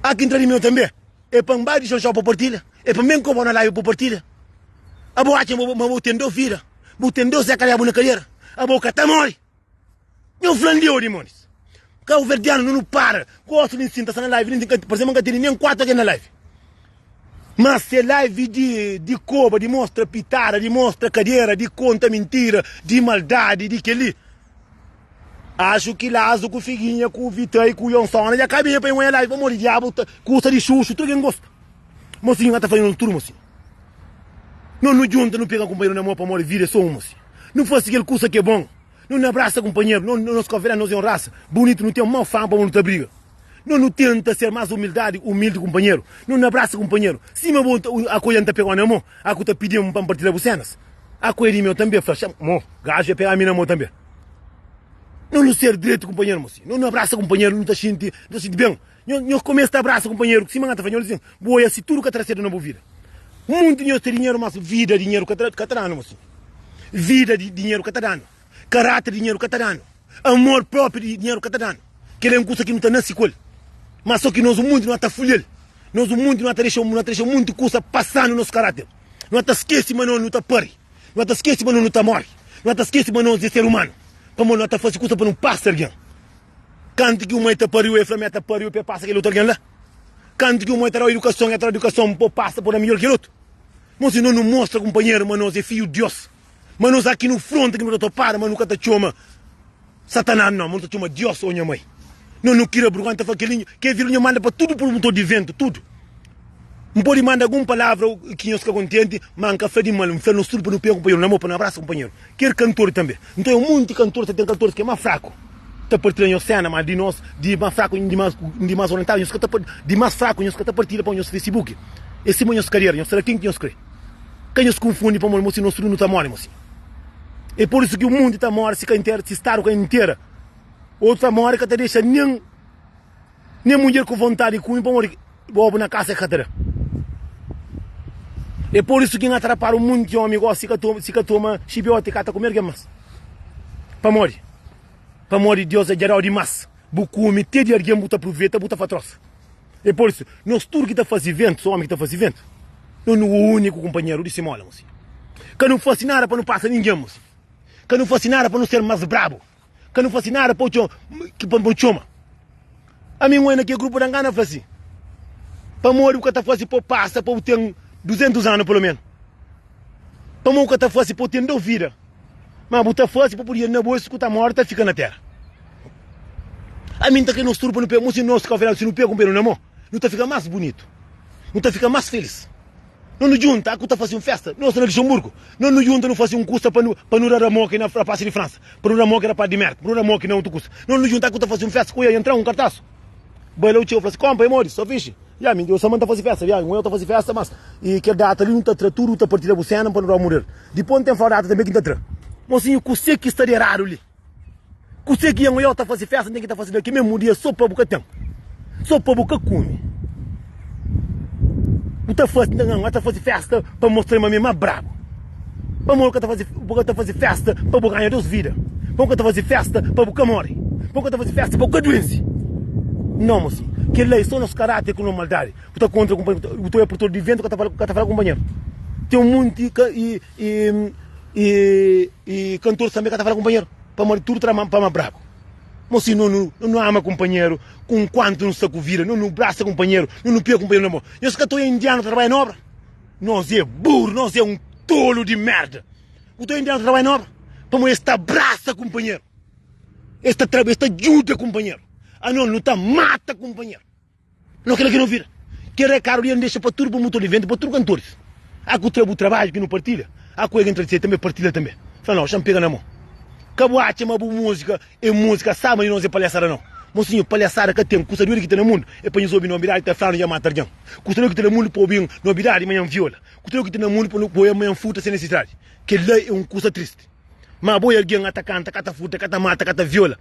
Há que entrar em meu também. É para um de chão para partilha. É para mim que eu vou na live para partilha. A boa acha, mas vou tender filha. Vou tender se acalhar na carreira. A boca está morre. Eu flandeio, demônios. Cá o verdiano não para. Gosto de ensinar na live. Por exemplo, não tem nem 4 aqui na live. Mas se live de cobra, de mostra pitara, de mostra cadeira, de conta mentira, de maldade, de que ali. Acho que Lazo com Figuinha, com o Vitão e com o Jonsson, já acabei para ir uma live, vamos morrer, diabo, custa de xuxo, tudo quem gosta. Mocinho, está fazendo tudo, mocinho. Não junta, não pega companheiro na mão para morrer, vira só um, mocinho. Não fosse aquele curso que é bom. Não abraça companheiro, não se confere, não é uma raça. Bonito, não tem uma fama para não te briga. Não tenta ser mais humilde companheiro. Não abraça companheiro. Se a coisa não está pegando na mão, a coisa está pedindo para partilhar bucenas. A coisa meu também, fala, gajo é pegar a minha mão também. Não ser direito, companheiro, mocinho. Não abraça companheiro, não está sentindo bem. Não começa a abraçar companheiro, que se manda fanho, assim, boia, se tudo que está cedo na boa vida. Muito dinheiro tem dinheiro, mas vida, dinheiro que está dando, mocinho. Vida, dinheiro que está dando. Caráter, dinheiro que está dando. Amor próprio, dinheiro que está dando. Que ele é um curso que não está na escola. Mas só que nós o mundo não está fulhando. Nós o mundo não está deixando muito coisa passar no nosso caráter. Não está esquecendo, mas não está pare. Não está esquecendo, mas não está morre. Não está esquecendo, mas não é ser humano. Como não está fazendo coisa para não passar alguém. Canto que o mãe está pariu, e a família está pariu, e passa aquele outro alguém lá. Canto que o mãe está a educação, passa por a melhor que o outro. Mas se não mostra, companheiro, mas nós é filho de Deus. Mas nós aqui no fronte, que não está para, mas nunca está chama Satanás, não está chama Deus, ou minha mãe. Não queira brugante, que vir manda para tudo por motor de vento, tudo. Não pode mandar alguma palavra que nós fica contente, mas um café de mal, um ferro no estudo para não pegar companheiro, não para não abraçar companheiro. Quer cantor também. Então é um monte de cantores, tem cantores que é mais fraco. Está partindo a cena, mas de nós, de mais fraco, de mais oriental, de mais fraco, nós está partindo para o nosso Facebook. Esse é a nossa carreira, nós será quem nós crê. Quem nos confunde para o nosso não está morrendo, mocinho. É por isso que o mundo está morrendo, se inteiro, se está inteira. Outra morre que te deixa nem mulher com vontade de comer para morrer, bobo na casa é cadeira. É por isso que atrapalha o mundo de homem, se que toma chibiótica, está comer que mais. Para morrer. Para morrer, Deus é geral demais. Bucu, meter de alguém, buta aproveita, buta fatroça. É por isso, nós tudo que está fazendo vento, só homem que está fazendo vento. Não é o único companheiro de Simola, mocinho. Que não fosse nada para não passar ninguém, mocinho. Que não fosse nada para não ser mais brabo. Que não fosse nada para o choma. A minha mãe naquele grupo da Gana faz assim. Para morrer o que está fazendo, para passar, para ter 200 anos pelo menos. Para morrer o que está fazendo, para ter 2 vidas. Mas o que está fazendo, para poder na bolsa, que está morta, fica na terra. A mim está que nós turbo no pé, se nós se não pega um pelo na mão, não está fica mais bonito. Não está fica mais feliz. Não nos junta, a está fazendo festa. Nós na Luxemburgo. Não nos junta, não fazemos um custo para não dar a moca na praça de França. Para não dar a moca na parte de merda. Para não dar a moca não outro custo. Não nos junta, a está fazendo festa. Coia entrar um cartaz. Baila o tio, fala assim, compra, amor, só fixe. Já, me deu, só manda fazer festa. Já, eu estou fazendo festa, mas. E que data ali não está tudo, está partida bucena para não morrer. Depois tem fora data também que está. Mocinho, você que estaria raro ali. Você que ia tá fazer festa, tem que tá fazendo aqui mesmo dia só para boca tempo. Só para boca come. Você fazer festa para mostrar uma mesma brabo. Vamos tá fazer festa para boca ganhar Deus vida. Vamos tá fazer festa para boca morre. Vamos tá fazer festa para boca doença. Não, mocinho. Que lei só nos caráter com maldade. Você tá contra o companheiro. Você é produtor de vento que tá falando companheiro. Tem um monte e cantor também que tá falando companheiro. Para morrer tudo para mais bravo. Mocinho, não ama companheiro. Com quanto não saco vira. Não braça companheiro. Não pia companheiro. Não. Eu sou que indiano trabalha na obra. Nós é burro. Nós é um tolo de merda. O teu indiano trabalha na obra. Para morrer esta braça companheiro. Esta ajuda companheiro. Ah não tá mata companheiro. Não aquilo que não vira. Que é caro não deixa para tudo para o motor de vento, para tudo cantores. Há que o trabalho que não partilha. Há que entre si também partilha também. Fala não, já me pega na mão. Acabou a chamar música, é música, sabe, e não é palhaçada não. Mocinho, palhaçada que tem, custa que tem no mundo, é para nos ouvir no virar e tá falando e matar alguém. Custa que tem no mundo para ouvir no virar e manhã viola. Custa que tem no mundo para ouvir manhã futa sem necessidade. Que lei é um custa triste. Mas boa alguém atacanta, cata futa, cata mata, cata viola.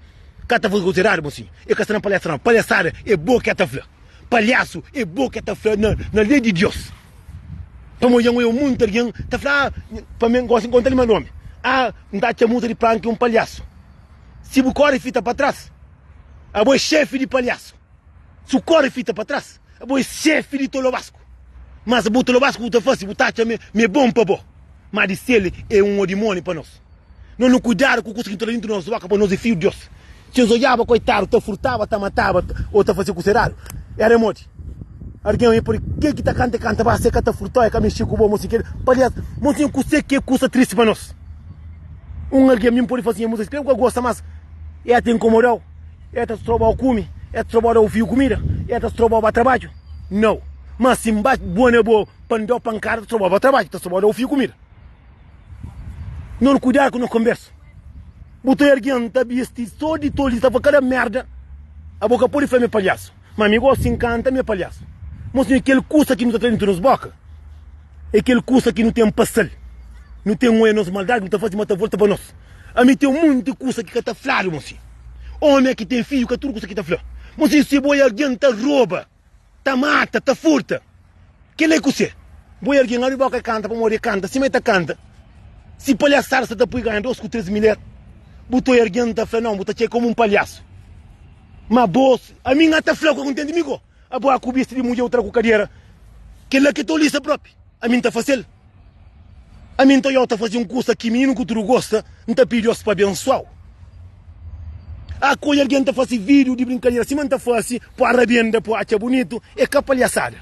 Cata futa considerado, mocinho. É que está na palhaçada não. Palhaçada é boa que ata flã. Palhaço é boa que ata flã na lei de Deus. Para manhã eu muito alguém, tá falando, para mim gosto de encontrar ele meu nome. Ah, não dá a música de plano que um palhaço. Se o corre fita para trás, a boa chefe de palhaço. Se o corre fita para trás, a boa chefe de tolobasco. Mas o tolobasco o faz, o tacha me bom para bom. Mas disse ele é um demônio para nós. Não cuidar com o que está dentro de nós, para nós é filho de Deus. Se os olhava, coitado, te furtava, te matava, ou te fazia cocerado, era morte. Alguém aí por que tá canta, vai ser que te furtou, é que me chico bom, mocinho, palhaço, mocinho, que custa triste para nós. Alguém me pode fazer música, eu gosto, mas é te incomodar, é te trobar o cume, é te trobar o fio comida, é te trobar o trabalho. Não. Mas se bate boa, pandeu pancada, te trobar o trabalho, te trobar o fio comida. Não cuidar com a conversa. Botou alguém, tá visto, só de tolo, estava cada merda. A boca pode fazer meu palhaço. Mas me gosta, encanta meu palhaço. Mas aquele custa que não está dentro nos boca. É aquele custa que não tem um passel. Não tem um nos maldade, não está fazendo uma volta para nós. A mim tem um monte de coisa que está flado, mocinho. Homem que tem filho, que tudo coisa que está flado. Mocinho, se boi alguém tá rouba, tá mata, tá furta. Que lei que você? Boi alguém ali boca canta, para morrer canta, se meta canta. Se palhaçar, você tá por ganhar 2 com 3 milhas. Botou alguém tá flado, não, botou como um palhaço. Mas boss, a mim tá flado, que entende comigo? A boa cubista de mulher outra com cadeira. Que lei que tô lista própria. A mim tá fácil. A mim tá fazendo um curso aqui, menino que tu gosta, não tá pedindo para abençoar. A coisa alguém tá fazendo vídeo de brincadeira, se não tá fazendo para arrebenta, para achar bonito, é que palhaçada.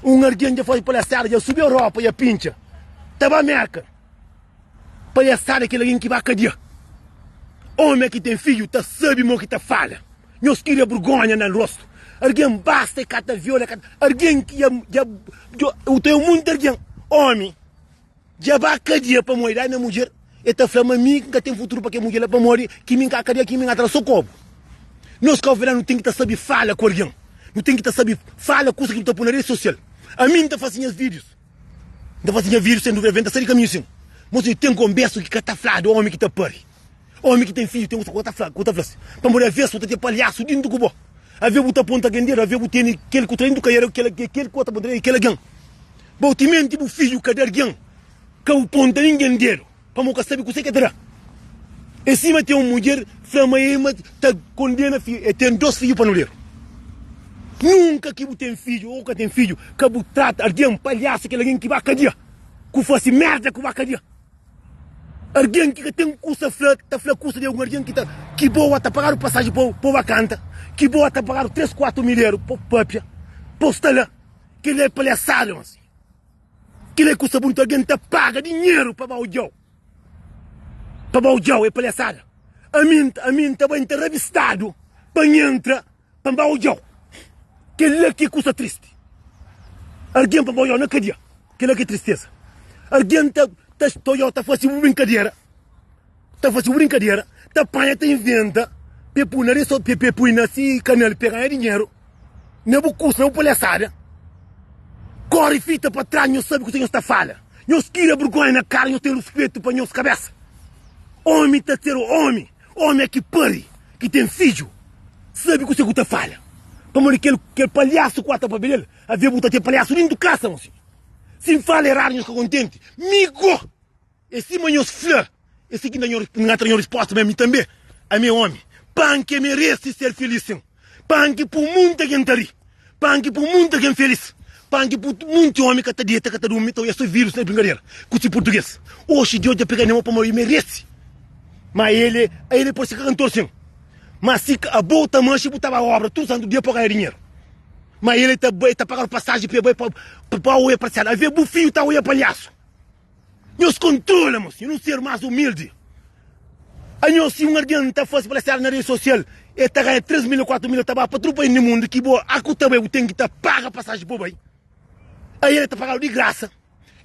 Alguém já faz palhaçada, já subiu a roupa, já pincha. Tava merca. Palhaçada que alguém que vai cadear. Homem que tem filho, tá sabe o que tá falha. Meus queridos vergonha no rosto. Alguém basta e cata viola, alguém que já eu tenho muito alguém. Homem. Já vai cadeia para morrer na mulher. E tá falando a mim que tem futuro para que a mulher para morrer, que me cadeia, que me atrás socorro. Nós que não tem que saber falar com alguém. Não tem que saber falar com o que está por na rede social. A mim tá fazendo os vídeos. Tá fazendo vídeos sem dúvida, tá saindo caminho assim. Mas eu tenho conversa que tá falado, homem que tá pare. Homem que tem filho, tem que tá falado. Para morrer a vez, você tem palhaço dentro do cubo. A ver o ponta gandeira, a ver o tem aquele que treina do caieiro, aquele que tá bandeira, aquele alguém. Bautimento o filho, cadê alguém? Que o ponta ninguém dele. Para nunca saber o que você quer dar. Em cima tem uma mulher, flama e tá condena filho, tem 2 filhos para não ler. Nunca que tem filho, ou que tem filho, que você trata alguém, palhaço, que alguém que vai cadeia. Que fosse merda que vai cadeia. Alguém que tem custa flata, tá flata custa de alguém que boa tá pagar o passagem para vacanta, que boa tá pagar 3, 4 mil euros para papia, postala, que ele é palhaçado, assim. Que ele custa muito, alguém tá paga dinheiro para o Joe. Para o Joe é palhaçada. A mim tá bem revistado para entrar para o Joe. Que ele que custa triste. Alguém para o Joe não cadia. Que ele que tristeza. Alguém tá fazendo brincadeira. Tá fazendo brincadeira. Tá apanha, tá inventa. Pepuna, só pepuna, se canal pegar dinheiro. Não é custa, não é palhaçada. Corre fita para trás, não sabe o que você está falando. Não queira vergonha na cara, não tem respeito para nossa cabeça. Homem terceiro homem. Homem que pare, que tem filho. Sabe o que você falha? Como aquele palhaço quatro para ele. Havia botar palhaço nem do caça, moço. Se fala errado, não fica contente. Migo! Esse manhã flã. Esse que não tem resposta mesmo também. A meu homem. Panque merece ser feliz. Panque por muita gente ali. Panque por muita gente feliz. Panque por muito homem que está dieta, que está dormindo. Então, esse vírus na brincadeira. Curti português. Hoje, de hoje, pegar nenhuma para morrer, merece. Mas ele pode ser cantor, sim. Mas se a boa tamanho, se botava a obra, todo santo dia para ganhar dinheiro. Mas ele está pagando passagem para o parcial. A ver, bufinho está o palhaço. Nós controlamos, não ser mais humilde. A nós, se um guardião está fácil para estar na rede social, ele está ganhando 3 mil, 4 mil, está para tropa no mundo, que boa, a que também tem que pagar passagem para o bem. Aí ele está pagando de graça.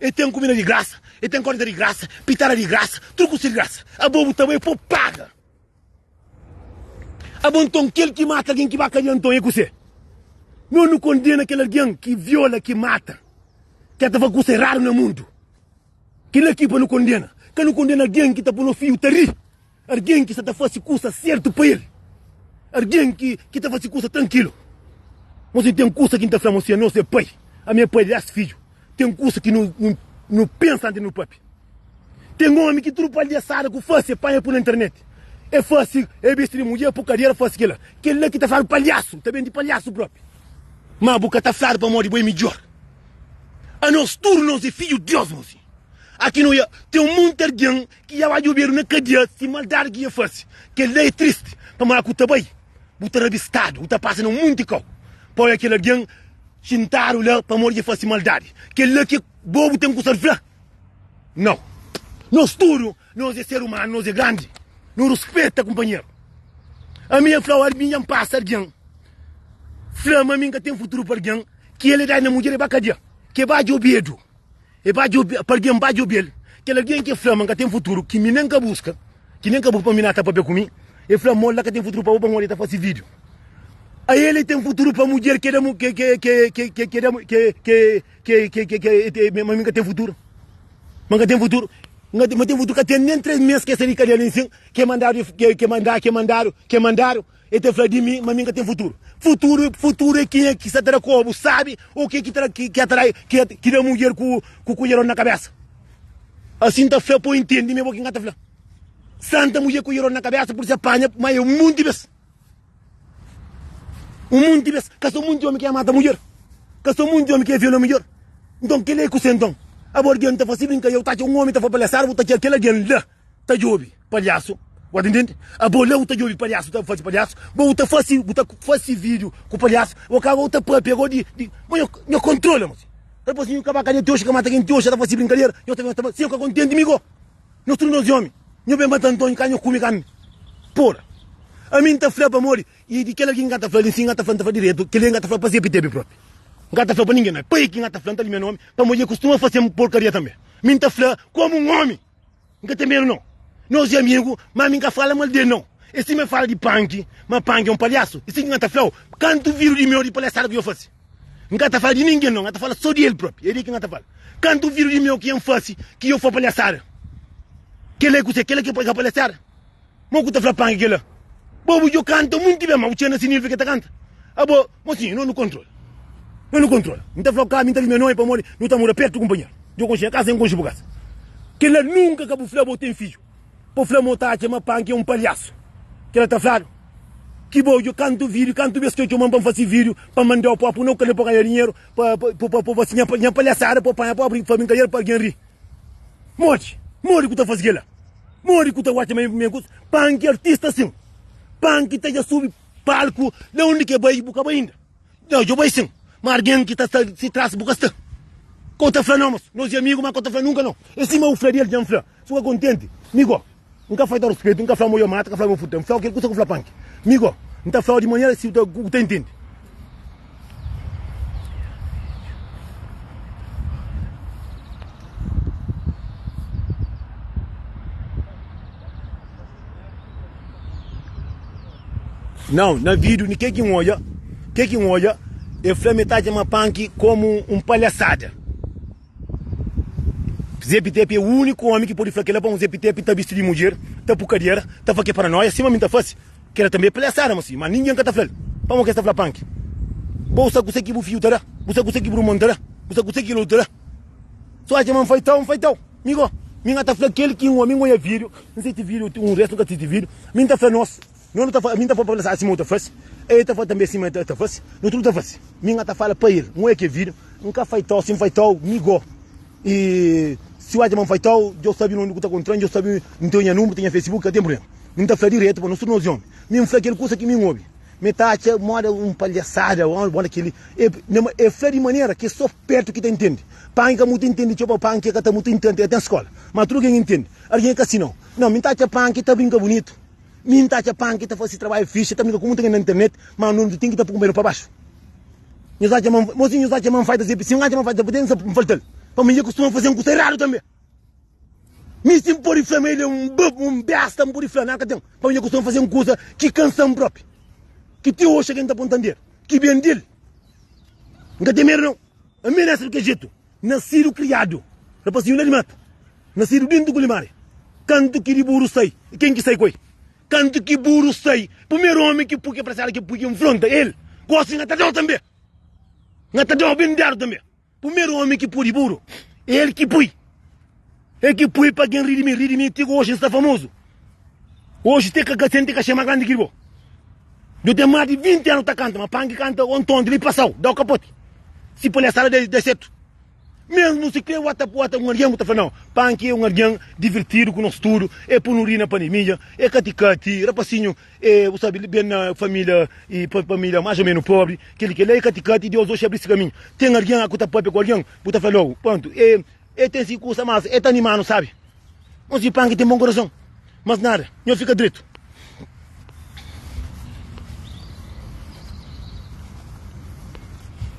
Ele tem comida de graça, ele tem corda de graça, pitada de graça, truco de graça. A bobo também pô, paga. A bom então, aquele que mata alguém que vai cair então é você. Não condena aquele alguém que viola, que mata. Que estava com raro no mundo. Que a equipa não condena. Que não condena alguém que está por no fio terrível. Alguém que está fazendo coisa certo para ele. Alguém que está fazendo coisa tranquilo. Você tem coisa que está falando, você não é pai. A minha pai é filho. Tem coisa que não pensa antes no papi. Tem homem que tudo pode assar com fácil, pai por na internet. É fácil, é besta de mulher, por carreira fácil aquela. Aquele que está falando palhaço, também de palhaço próprio. Mas a boca está falando para morrer bem melhor. A nós tudo nós é filho de Deus, moço. Aqui não é, tem um monte de gente que já vai ouvir na cadeia, se maldade que é fácil. Que ele é triste, para morar com o tabai. Botar revistado, botar passando um monte de coisa. Para aquele alguém sentaram lá para morrer fácil maldade. Que ele que bobo tem que salvar. Não. Nós tudo, nós é ser humano, nós é grande. Não respeita, companheiro. A minha flor, a minha passa alguém. Flama minha que tem futuro para alguém. Que ele dá na mulher e vai cadeia. Que vai de obiedo. E vai de obiedo, para alguém vai de obiedo. Que alguém que flama que tem futuro, que me nem busca. Que nem busca para mim nada para comigo. E flama lá que tem futuro para o banho, ele está fazendo vídeo. Aí ele tem futuro para mulher que tem futuro. Mas tem futuro. Mas tem futuro que tem nem 3 meses que essa rica ali assim, que mandaram, e tem falado de mim, mas minha tem futuro. Futuro é quem é que se terá como, sabe? Ou quem que atrai, que dá mulher com o colherão na cabeça. Assim tá feio, pô, entende mesmo quem tá falando. Santa mulher com o colherão na cabeça, por se apanha, mas é um mundo de vez. Um mundo de vez. Caso muito de homem que mata a mulher. Caso muito de homem que viola a mulher. Então, que é que você então? A borguinha está fazendo brincar, eu tacho um homem está fazendo palhaçar, vou tacho aquele alguém lá, tá jovem, palhaço. Você entende? A bola está jovem, palhaço, está fazendo palhaço. Vou tá fazendo vídeo com palhaço. O cara está pegou de. Eu controlo, mas. Depois eu acabo com a que mata quem teu, já está fazendo brincadeira. Eu também estou se eu contente comigo. Nós todos nós homens. Eu bem matando Antônio, canho comigo. Porra. A mim está flapa, amor. E de que alguém está falando, sim, está falando direito, que ele está falando para ser PTB próprio. Não está falando para ninguém, não é? Pai que está falando ali meu nome, para mulher costuma fazer porcaria também. Mim está falando como um homem. Não tem medo, não. Nós é amigos, mas mim fala mal dele, não. E se me fala de punk, mas punk é um palhaço. E se não está falando, quanto viro de meu de palhaçada que eu faço? Não está falando de ninguém, não. Está falando só de ele próprio. Ele que não está falando. Quanto viro de meu que eu faço, que eu for palhaçada? Que ele que pode palhaçada? Mas que está falando punk aquele? Bobo, eu canto muito bem, mas o Tiana significa que canta. Ah, bom, mas sim, não controlo. Eu não controlo. Não está falando que me está ali meu nome para morrer. Não está morando perto do companheiro. Eu consigo a casa em consigo casa. Que ele nunca acabou de falar, tem filho. Para falar, tá, chama punk é um palhaço. Que ela está falando. Que bom, eu canto vídeo, canto bem que eu mando para fazer vídeo, para mandar o papo, não quero para ganhar dinheiro, para você ganhar palhaçada, para abrir para brincadeira, para ganhar rir. Morre que está fazendo lá. Morre que está watchando minha coisa. Punk é artista assim. Punk está já sub palco, não onde que vai buscar ainda. Não, eu vou sim. Mas alguém que se traz buscar está. Conta falando, nós amigos, mas conta falando nunca não. Esse meu filho ele já falou, sou contente. Amigo, nunca faz dar respeito, nunca fala meu mata, nunca fala meu futebol. Fala o que custa com punk. Amigo, não está falando de manhã se tu entende. Não, na vídeo, ninguém que olha, eu falei metade de punk como um palhaçada. Zé Pitepe é o único homem que pode falar que ele é para um Zé Pitepe está vestido de mulher. tá pucadeira, tá fazer paranoia, cima mim tá fácil. Que era também palhaçada, mas ninguém que tá falando. Vamos que está falando punk. Bolsa consegue o fio, tá? Bolsa consegue o montar, bolsa consegue o lutar. Só a gente não faz tal, amigo. Minha tá falando aquele que um amigo é vídeo, não sei se vídeo, um resto nunca tive vídeo. Minha tá falando nós, não tá falando, minha tá falando assim muito fácil. Ele tá falando também assim muito fácil. Não tudo tá fácil. Minha tá falando para ele, não é que é vídeo, nunca faz tal, sim faz tal, amigo. E se o Adman faz tal, eu sabia onde está controlando, eu sabia, não tenho número, tenho Facebook, não tem problema. Não está falando direto, não sou nós homens. Minha fala aquele coisa que me ouve. Metade mora palhaçada, olha aquele. É falar de maneira que só perto que te entende. Panca muito entende, tipo panca que tá muito entende até a escola. Mas tudo quem entende. Alguém que assim não. Não, metade panca tá brinca bonito. Metade panca tá fazendo trabalho fixe, tá brinca com muito na internet, mas não tem que tá com para baixo. Mozinho, os atman faz assim, se um atman faz, tem que faltar. Para mim, eu costumo fazer um curso errado também. Me se por família, um besta, por flanar, para mim, eu costumo fazer um curso que canção própria. Que te hoje quem está apontando, que bem dele. Não tem medo, não. A minha nessa do que jeito. Nascido criado. Depois de um mata. Nascido dentro do culinário. Canto que de burro sai. Quem que sai coi? Canto que burro sai. Primeiro homem que puxa para sair que puxa enfronta ele. Gosta de atadão também. Atadão bem dado também. Primeiro homem que puxa burro. Ele que puxa. Ele que puxa para quem ri de mim, hoje está famoso. Hoje tem que chamar grande que vou. Eu tenho mais de 20 anos que canta, mas Punk canta um tom de passou, dá o capote. Se por essa área de certo. Mesmo se quer um arguião, tá falando, Punk é um arguião divertido com o nosso tudo, é por na pandemia, é caticati, rapacinho, é, você sabe, bem na família, e família mais ou menos pobre, que ele é caticati, Deus hoje abre esse caminho. Tem arguião, a cuta pobre com arguião, puta falou, ponto, tem esse curso, mas é tão animado, sabe? Mas se Punk tem bom coração, mas nada, não fica direito.